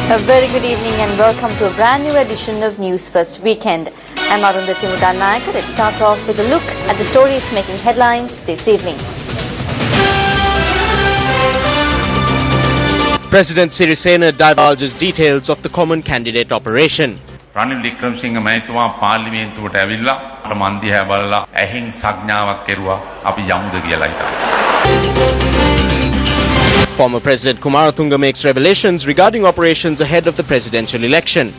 A very good evening and welcome to a brand new edition of News First Weekend. I'm Arundhati Mudanayaka. Let's start off with a look at the stories making headlines this evening. President Sirisena divulges details of the common candidate operation. Ranil Wickremesinghe මහතුමා පාර්ලිමේන්තුවට ඇවිල්ලා මන් දිහා බලලා ඇහින් සංඥාවක් කෙරුවා අපි යමුද කියලා හිතා. Former President Kumaratunga makes revelations regarding operations ahead of the presidential election.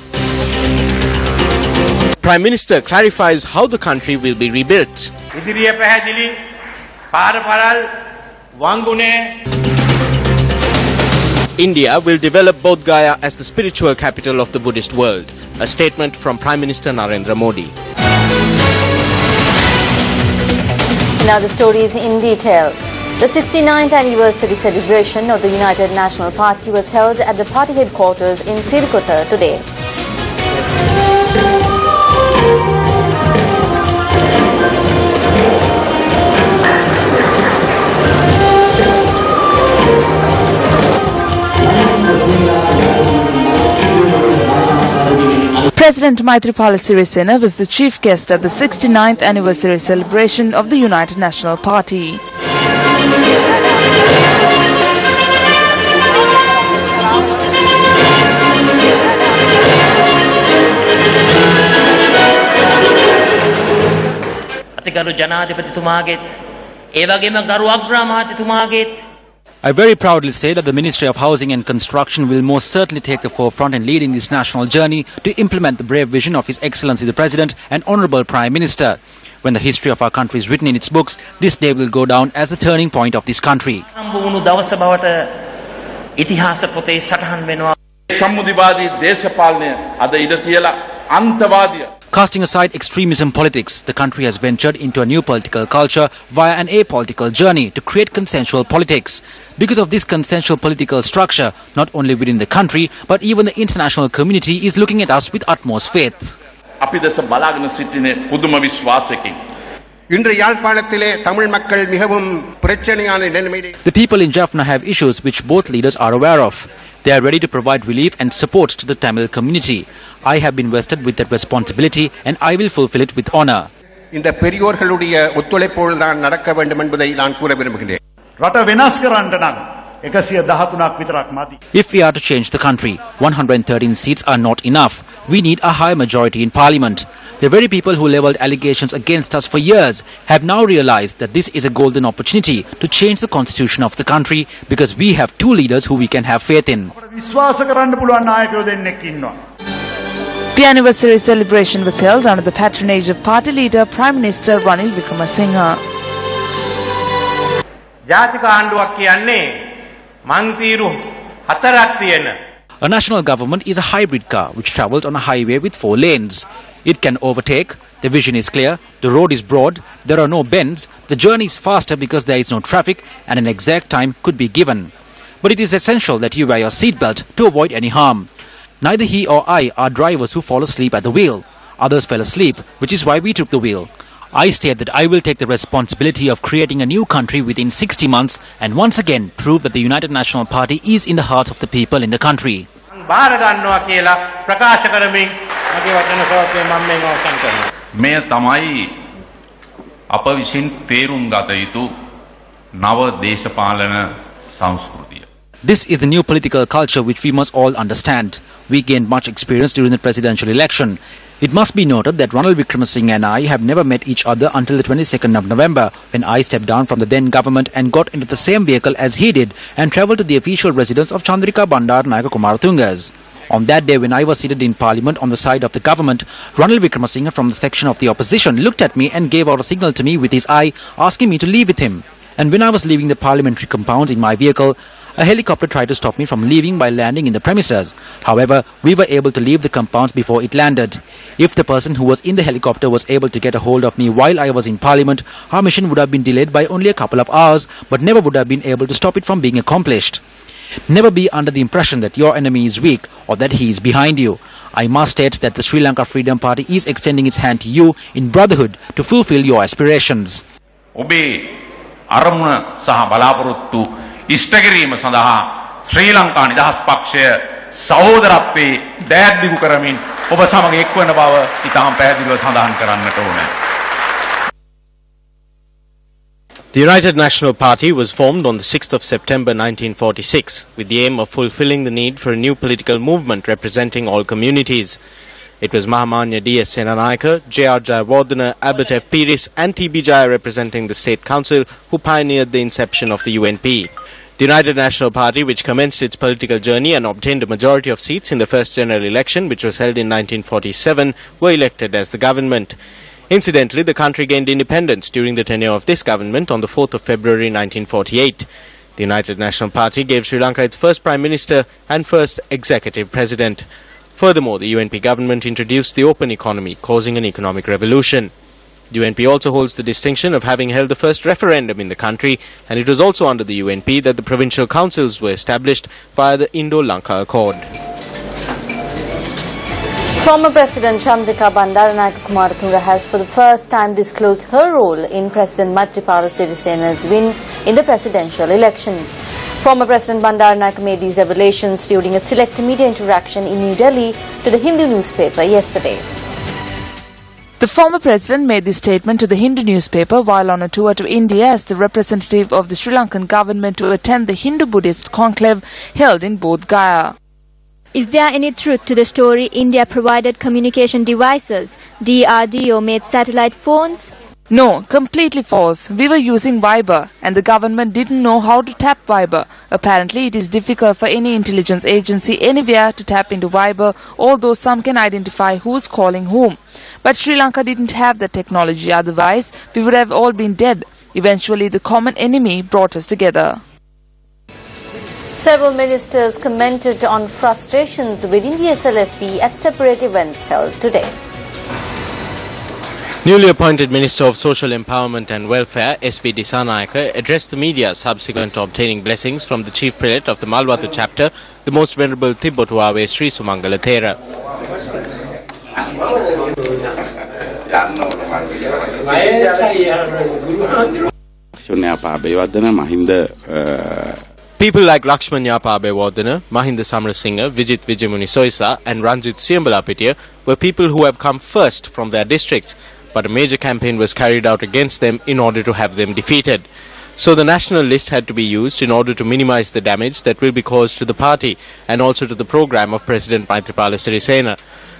Prime Minister clarifies how the country will be rebuilt. ඉදිරිය පැහැදිලි පාරපරල් වංගුනේ. India will develop Bodh Gaya as the spiritual capital of the Buddhist world. A statement from Prime Minister Narendra Modi. Now the stories in detail. The 69th anniversary celebration of the United National Party was held at the party headquarters in Sirikota today. President Maithripala Sirisena was the chief guest at the 69th anniversary celebration of the United National Party. I very proudly say that the Ministry of Housing and Construction will most certainly take the forefront and lead in this national journey to implement the brave vision of His Excellency the President and Honourable Prime Minister. When the history of our country is written in its books, this day will go down as the turning point of this country. Casting aside extremism politics, the country has ventured into a new political culture via an apolitical journey to create consensual politics. Because of this consensual political structure, not only within the country, but even the international community is looking at us with utmost faith. The people in Jaffna have issues which both leaders are aware of. They are ready to provide relief and support to the Tamil community. I have been vested with that responsibility and I will fulfill it with honor. If we are to change the country, 113 seats are not enough. We need a high majority in parliament. The very people who levelled allegations against us for years have now realized that this is a golden opportunity to change the constitution of the country because we have two leaders who we can have faith in. The anniversary celebration was held under the patronage of party leader Prime Minister Ranil Wickremesinghe. A national government is a hybrid car which travels on a highway with 4 lanes. It can overtake, the vision is clear, the road is broad, there are no bends, the journey is faster because there is no traffic and an exact time could be given. But it is essential that you wear your seatbelt to avoid any harm. Neither he or I are drivers who fall asleep at the wheel. Others fell asleep, which is why we took the wheel. I state that I will take the responsibility of creating a new country within 60 months and once again prove that the United National Party is in the hearts of the people in the country. මේ තමයි අප විසින් තේරුම් ගත යුතු නව දේශපාලන සංස්කෘතිය. This is the new political culture which we must all understand. We gained much experience during the presidential election. It must be noted that Ranil Wickremesinghe and I have never met each other until the 22nd of November when I stepped down from the then government and got into the same vehicle as he did and travelled to the official residence of Chandrika Bandaranaike Kumaratungas. On that day when I was seated in parliament on the side of the government, Ranil Wickremesinghe from the section of the opposition looked at me and gave out a signal to me with his eye asking me to leave with him. And when I was leaving the parliamentary compound in my vehicle, a helicopter tried to stop me from leaving by landing in the premises. However, we were able to leave the compounds before it landed. If the person who was in the helicopter was able to get a hold of me while I was in parliament, our mission would have been delayed by only a couple of hours, but never would have been able to stop it from being accomplished. Never be under the impression that your enemy is weak or that he is behind you. I must state that the Sri Lanka Freedom Party is extending its hand to you in brotherhood to fulfill your aspirations. අරමුණ සහ බලාපොරොත්තු ඉෂ්ට කිරීම සඳහා ශ්‍රී ලංකා නිදහස් පක්ෂය සහෝදරත්වයේ දෑත්දිගු කරමින් ඔබ සමග එක්වන බව ඉතාම පැහැදිලිව සඳහන් කරන්නට ඕනේ. The United National Party was formed on the 6th of September 1946 with the aim of fulfilling the need for a new political movement representing all communities. It was Mahamanya D.S. Senanayake, J.R. Jayawardena, Abbott F. Piris and T.B. Jaya representing the State Council who pioneered the inception of the UNP. The United National Party, which commenced its political journey and obtained a majority of seats in the first general election, which was held in 1947, were elected as the government. Incidentally, the country gained independence during the tenure of this government on the 4th of February 1948. The United National Party gave Sri Lanka its first Prime Minister and first Executive President. Furthermore, the UNP government introduced the open economy, causing an economic revolution. The UNP also holds the distinction of having held the first referendum in the country, and it was also under the UNP that the provincial councils were established via the Indo-Lanka Accord. Former President Chandrika Bandaranayake Kumaratunga has for the first time disclosed her role in President Maithripala Sirisena's win in the presidential election. Former President Bandaranayake made these revelations during a select media interaction in New Delhi to the Hindu newspaper yesterday. The former president made this statement to the Hindu newspaper while on a tour to India as the representative of the Sri Lankan government to attend the Hindu-Buddhist conclave held in Bodh Gaya. Is there any truth to the story India provided communication devices? DRDO made satellite phones? No, completely false. We were using Viber and the government didn't know how to tap Viber. Apparently it is difficult for any intelligence agency anywhere to tap into Viber, although some can identify who's calling whom. But Sri Lanka didn't have that technology, otherwise we would have all been dead. Eventually the common enemy brought us together. Several ministers commented on frustrations within the SLFP at separate events held today. Newly appointed Minister of Social Empowerment and Welfare, S.V. Disanayake, addressed the media subsequent to obtaining blessings from the Chief Prelate of the Malwatu chapter, the Most Venerable Tibbotuawe Sri Sumangala Thera. People like Lakshman Yapa Abewardena, Mahinda Samarasinga, Vijit Vijayamuni Soisa and Ranjit Siambalapitiya were people who have come first from their districts, but a major campaign was carried out against them in order to have them defeated. So the national list had to be used in order to minimize the damage that will be caused to the party and also to the program of President Maithripala Sirisena.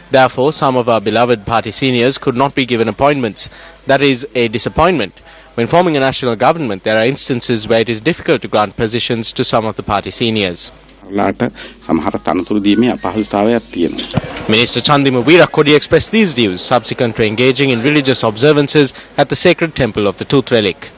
Therefore, some of our beloved party seniors could not be given appointments. That is a disappointment. When forming a national government, there are instances where it is difficult to grant positions to some of the party seniors. Minister Chandima Weerakodi expressed these views subsequent to engaging in religious observances at the sacred temple of the Tooth Relic.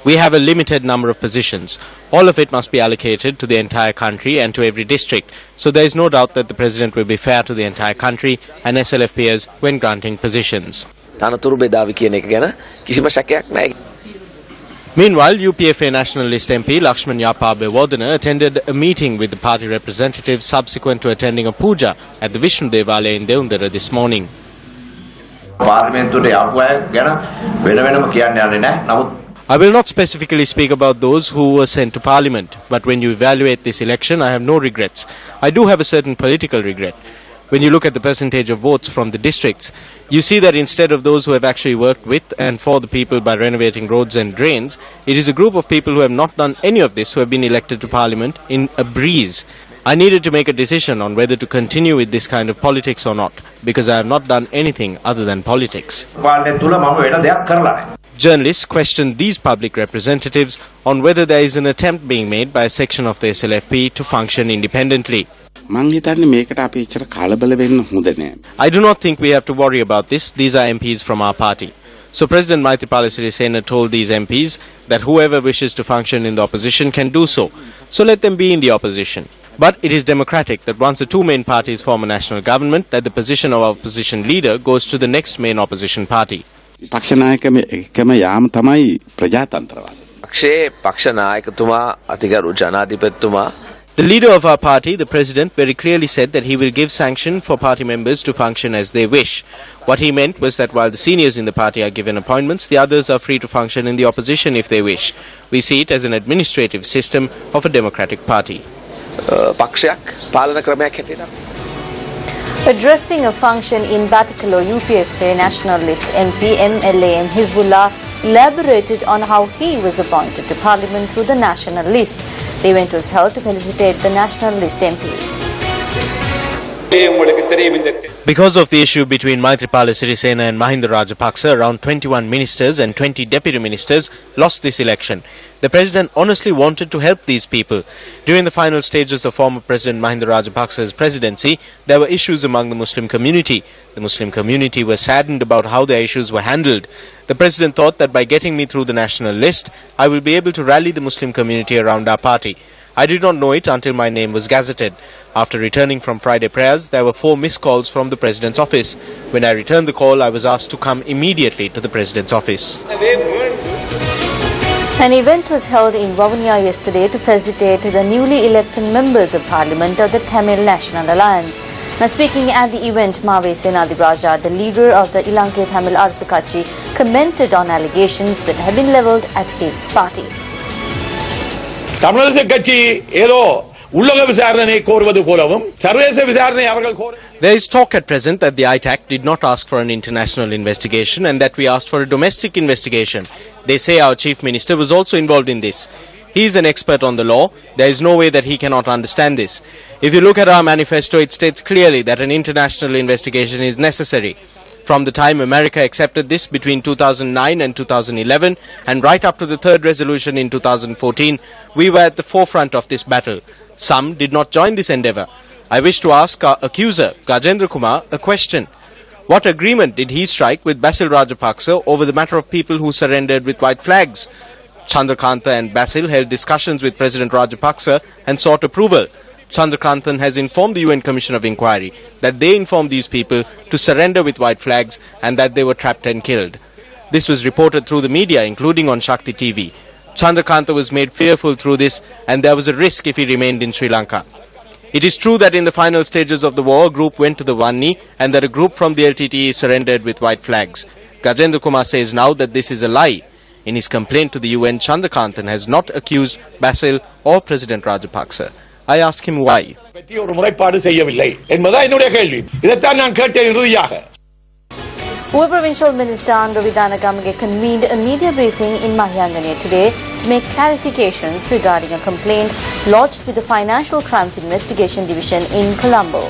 We have a limited number of positions. All of it must be allocated to the entire country and to every district. So there is no doubt that the President will be fair to the entire country and SLFPers when granting positions. Meanwhile, UPFA Nationalist MP Lakshman Yapa Abewardena attended a meeting with the party representatives subsequent to attending a puja at the Vishnu Devalaya in Deundara this morning. I will not specifically speak about those who were sent to Parliament, but when you evaluate this election, I have no regrets. I do have a certain political regret. When you look at the percentage of votes from the districts, you see that instead of those who have actually worked with and for the people by renovating roads and drains, it is a group of people who have not done any of this who have been elected to Parliament in a breeze. I needed to make a decision on whether to continue with this kind of politics or not, because I have not done anything other than politics. Journalists questioned these public representatives on whether there is an attempt being made by a section of the SLFP to function independently. I do not think we have to worry about this. These are MPs from our party. So President Maithripala Sirisena told these MPs that whoever wishes to function in the opposition can do so. So let them be in the opposition. But it is democratic that once the two main parties form a national government, that the position of opposition leader goes to the next main opposition party. The leader of our party, the President, very clearly said that he will give sanction for party members to function as they wish. What he meant was that while the seniors in the party are given appointments, the others are free to function in the opposition if they wish. We see it as an administrative system of a democratic party. පක්ෂයක් පාලන ක්‍රමයක් හැටියට. Addressing a function in Batakalo, UPFA nationalist MP MLA and Hizbullah elaborated on how he was appointed to Parliament through the national list. The event was held to felicitate the national list MP. Because of the issue between Maithripala Sirisena and Mahinda Rajapaksa, around 21 ministers and 20 deputy ministers lost this election. The president honestly wanted to help these people. During the final stages of former President Mahinda Rajapaksa's presidency, there were issues among the Muslim community. The Muslim community were saddened about how their issues were handled. The president thought that by getting me through the national list, I will be able to rally the Muslim community around our party. I did not know it until my name was gazetted. After returning from Friday prayers, there were 4 missed calls from the President's office. When I returned the call, I was asked to come immediately to the President's office. An event was held in Vavuniya yesterday to felicitate the newly elected members of Parliament of the Tamil National Alliance. Now speaking at the event, Mave Senadiraja, the leader of the Lanka Tamil Arasu Katchi, commented on allegations that have been levelled at his party. There is talk at present that the ITAC did not ask for an international investigation and that we asked for a domestic investigation. They say our Chief Minister was also involved in this. He is an expert on the law. There is no way that he cannot understand this. If you look at our manifesto, it states clearly that an international investigation is necessary. From the time America accepted this between 2009 and 2011 and right up to the 3rd resolution in 2014, we were at the forefront of this battle. Some did not join this endeavour. I wish to ask our accuser, Gajendra Kumar, a question. What agreement did he strike with Basil Rajapaksa over the matter of people who surrendered with white flags? Chandrakanta and Basil held discussions with President Rajapaksa and sought approval. Chandrakanthan has informed the UN Commission of Inquiry that they informed these people to surrender with white flags and that they were trapped and killed. This was reported through the media, including on Shakti TV. Chandrakanta was made fearful through this and there was a risk if he remained in Sri Lanka. It is true that in the final stages of the war, a group went to the Vanni and that a group from the LTTE surrendered with white flags. Gajendra Kumar says now that this is a lie. In his complaint to the UN, Chandrakanthan has not accused Basil or President Rajapaksa. I ask him why. Uva Provincial Minister Anravidana Gamage convened a media briefing in Mahayangane today to make clarifications regarding a complaint lodged with the Financial Crimes Investigation Division in Colombo.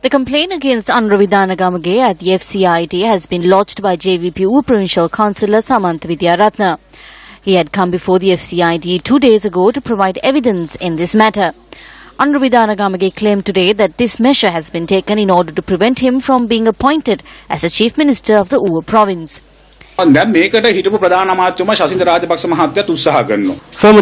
The complaint against Anravidana Gamage at the FCID has been lodged by JVP Uva Provincial Councillor Samantha Vidyaratna. He had come before the FCID 2 days ago to provide evidence in this matter. Anravidana Gamage claimed today that this measure has been taken in order to prevent him from being appointed as the Chief Minister of the Uva province. Former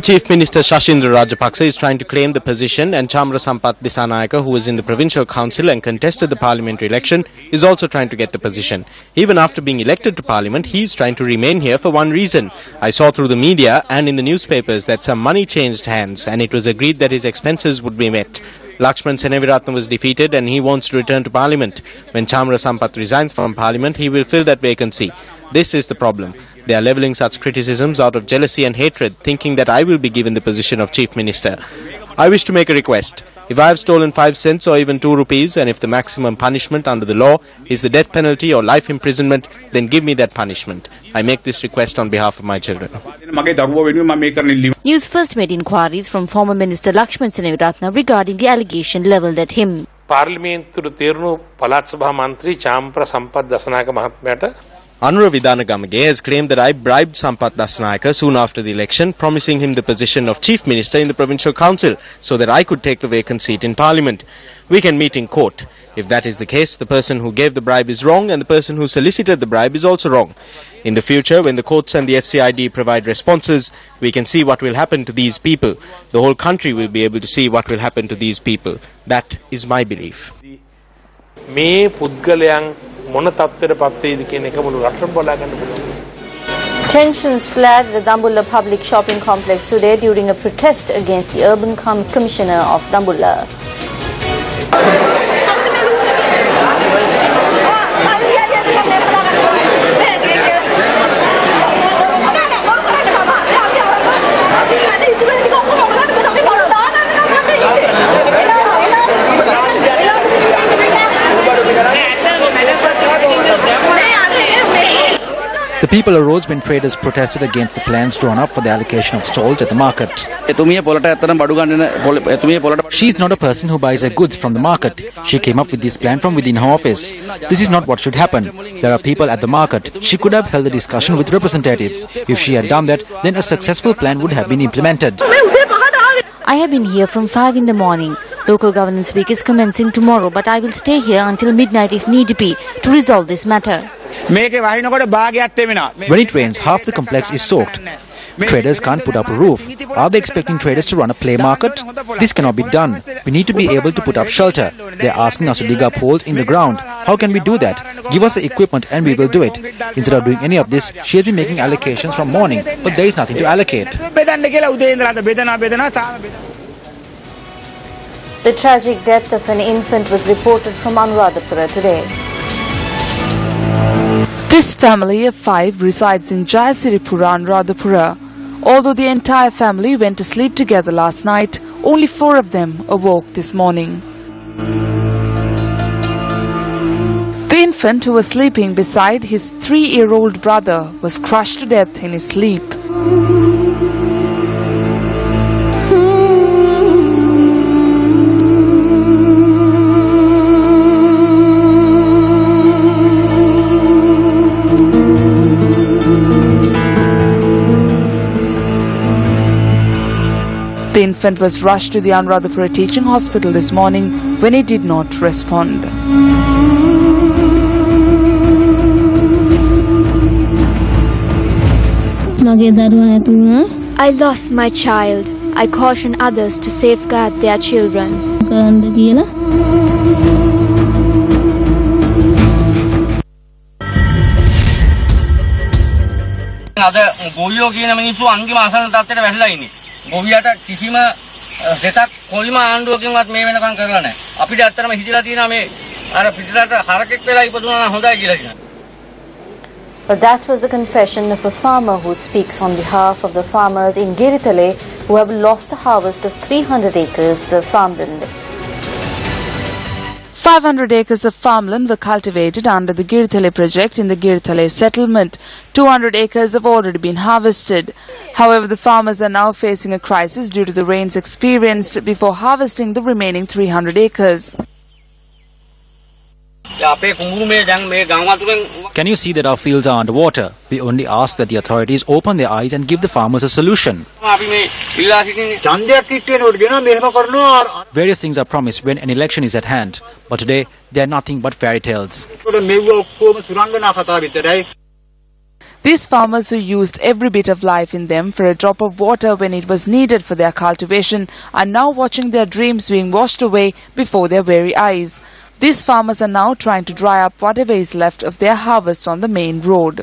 Chief Minister Shashindra Rajapaksa is trying to claim the position, and Chamra Sampath Disanayaka, who was in the Provincial Council and contested the parliamentary election, is also trying to get the position. Even after being elected to Parliament, he is trying to remain here for one reason. I saw through the media and in the newspapers that some money changed hands and it was agreed that his expenses would be met. Lakshman Seneviratne was defeated and he wants to return to Parliament. When Chamra Sampath resigns from Parliament, he will fill that vacancy. This is the problem. They are levelling such criticisms out of jealousy and hatred, thinking that I will be given the position of Chief Minister. I wish to make a request. If I have stolen 5 cents or even 2 rupees, and if the maximum punishment under the law is the death penalty or life imprisonment, then give me that punishment. I make this request on behalf of my children. Newsfirst made inquiries from former Minister Lakshman Seneviratne regarding the allegation levelled at him. පාර්ලිමේන්තුවට තේරුණු පළාත් සභා මන්ත්‍රී චාම්ප්‍ර සම්පත් Dasanayake මහත්මයාට Anravidana Gamage has claimed that I bribed Sampath Dasanayaka soon after the election, promising him the position of Chief Minister in the Provincial Council so that I could take the vacant seat in Parliament. We can meet in court. If that is the case, the person who gave the bribe is wrong and the person who solicited the bribe is also wrong. In the future, when the courts and the FCID provide responses, we can see what will happen to these people. The whole country will be able to see what will happen to these people. That is my belief. මේ පුද්ගලයන් මොන තත්ත්වයට පත් වෙයිද කියන එක මුළු රටම බලා ගන්න පුළුවන්. Tensions flared at the Dambulla public shopping complex today during a protest against the urban commissioner of Dambulla. People arose when traders protested against the plans drawn up for the allocation of stalls at the market. She is not a person who buys her goods from the market. She came up with this plan from within her office. This is not what should happen. There are people at the market. She could have held a discussion with representatives. If she had done that, then a successful plan would have been implemented. I have been here from 5 in the morning. Local governance week is commencing tomorrow, but I will stay here until midnight if need be to resolve this matter. When it rains, half the complex is soaked. Traders can't put up a roof. Are they expecting traders to run a play market? This cannot be done. We need to be able to put up shelter. They are asking us to dig up holes in the ground. How can we do that? Give us the equipment and we will do it. Instead of doing any of this, she has been making allocations from morning, but there is nothing to allocate. The tragic death of an infant was reported from Anuradhapura today. This family of 5 resides in Jayasiripura, Anuradhapura. Although the entire family went to sleep together last night, only 4 of them awoke this morning. The infant who was sleeping beside his 3-year-old brother was crushed to death in his sleep. The infant was rushed to the Anuradhapura Teaching Hospital this morning when he did not respond. I lost my child. I caution others to safeguard their children. ගොවියට කිසිම දෙයක් කොයිම ආණ්ඩුවකින්වත් මේ වෙනකන් කරලා නැහැ. අපිට ඇත්තටම හිතලා තියෙනවා මේ අර පිටරට හරකෙක් වෙලා ඉපදුනා නම් හොඳයි කියලා කියනවා. But that was the confession of a farmer who speaks on behalf of the farmers in Giritale who have lost the harvest of 300 acres of farmland. 500 acres of farmland were cultivated under the Giritale project in the Giritale settlement. 200 acres have already been harvested. However, the farmers are now facing a crisis due to the rains experienced before harvesting the remaining 300 acres. Can you see that our fields are underwater? We only ask that the authorities open their eyes and give the farmers a solution. Various things are promised when an election is at hand, but today they are nothing but fairy tales. These farmers who used every bit of life in them for a drop of water when it was needed for their cultivation are now watching their dreams being washed away before their very eyes. These farmers are now trying to dry up whatever is left of their harvest on the main road.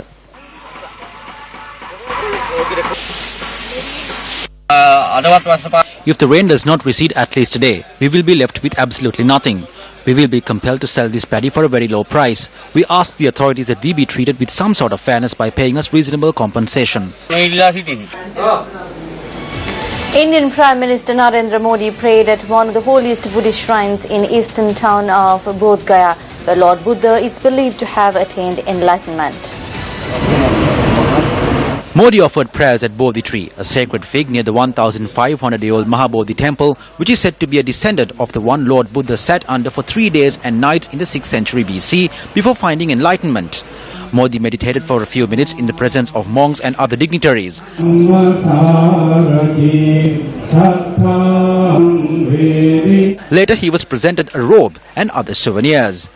If the rain does not recede at least today, we will be left with absolutely nothing. We will be compelled to sell this paddy for a very low price. We ask the authorities that we be treated with some sort of fairness by paying us reasonable compensation. Indian Prime Minister Narendra Modi prayed at one of the holiest Buddhist shrines in eastern town of Bodh Gaya, where Lord Buddha is believed to have attained enlightenment. Modi offered prayers at Bodhi tree, a sacred fig near the 1,500-year-old Mahabodhi temple, which is said to be a descendant of the one Lord Buddha sat under for 3 days and nights in the 6th century BC before finding enlightenment. Modi meditated for a few minutes in the presence of monks and other dignitaries. Later he was presented a robe and other souvenirs.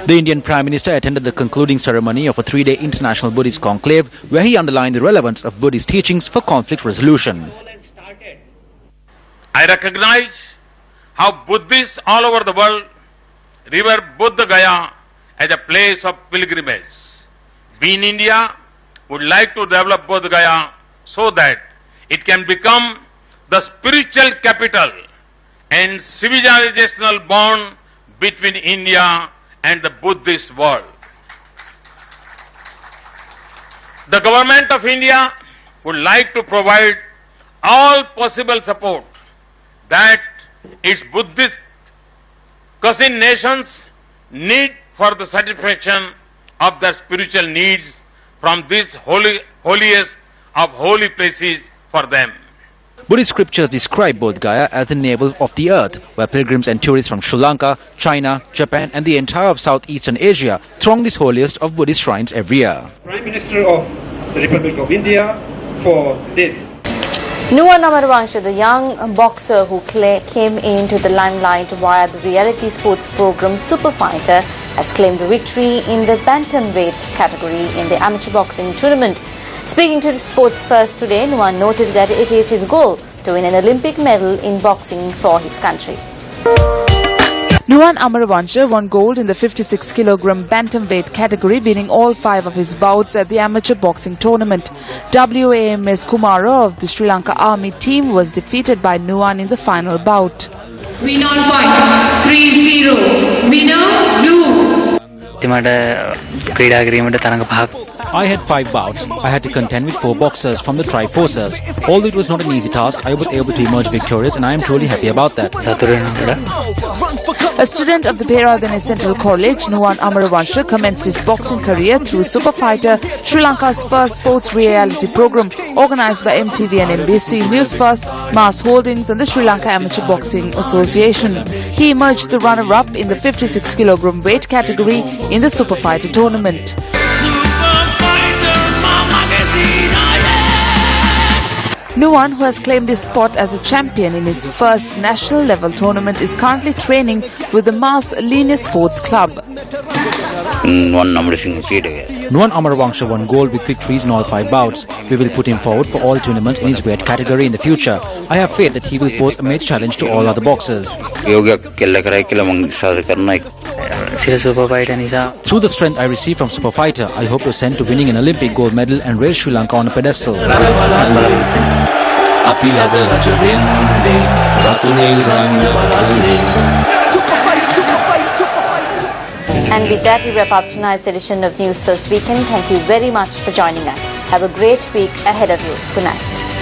The Indian Prime Minister attended the concluding ceremony of a 3-day international Buddhist conclave where he underlined the relevance of Buddhist teachings for conflict resolution. I recognize how Buddhists all over the world revere Bodh Gaya as a place of pilgrimage. We in India would like to develop Bodh Gaya so that it can become the spiritual capital and civilizational bond between India and the Buddhist world. The government of India would like to provide all possible support that its Buddhist cousin nations need for the satisfaction of their spiritual needs from this holiest of holy places for them. Buddhist scriptures describe Bodh Gaya as the navel of the earth, where pilgrims and tourists from Sri Lanka, China, Japan and the entire of Southeastern Asia throng this holiest of Buddhist shrines every year. Prime Minister of the Republic of India for this. Nuwan Amaravangsha, the young boxer who came into the limelight via the reality sports program Super Fighter, has claimed victory in the bantamweight category in the amateur boxing tournament. Speaking to Sports First today, Nuwan noted that it is his goal to win an Olympic medal in boxing for his country. Nuwan Amaravangsha won gold in the 56 kg bantamweight category, winning all 5 of his bouts at the amateur boxing tournament. WAMS Kumara of the Sri Lanka Army team was defeated by Nuwan in the final bout. Win on points 3-0. Winner blue. I had 5 bouts. I had to contend with 4 boxers from the Triforces. Although it was not an easy task, I was able to emerge victorious and I am truly happy about that. A student of the Peradeniya Central College, Nuwan Amaravangsha commenced his boxing career through Super Fighter, Sri Lanka's first sports reality program organized by MTV and NBC, Newsfirst, Mass Holdings and the Sri Lanka Amateur Boxing Association. He emerged the runner-up in the 56 kg weight category in the Super Fighter tournament. Nuwan, who has claimed his spot as a champion in his first national level tournament, is currently training with the Mass Linear Sports Club. Nuwan Amaravangsha won gold with victories in all 5 bouts. We will put him forward for all tournaments in his weight category in the future. I have faith that he will pose a major challenge to all other boxers. Through the strength I receive from Super Fighter, I hope to ascend to winning an Olympic gold medal and raise Sri Lanka on a pedestal. And with that, we wrap up tonight's edition of News First Weekend. Thank you very much for joining us. Have a great week ahead of you. Good night.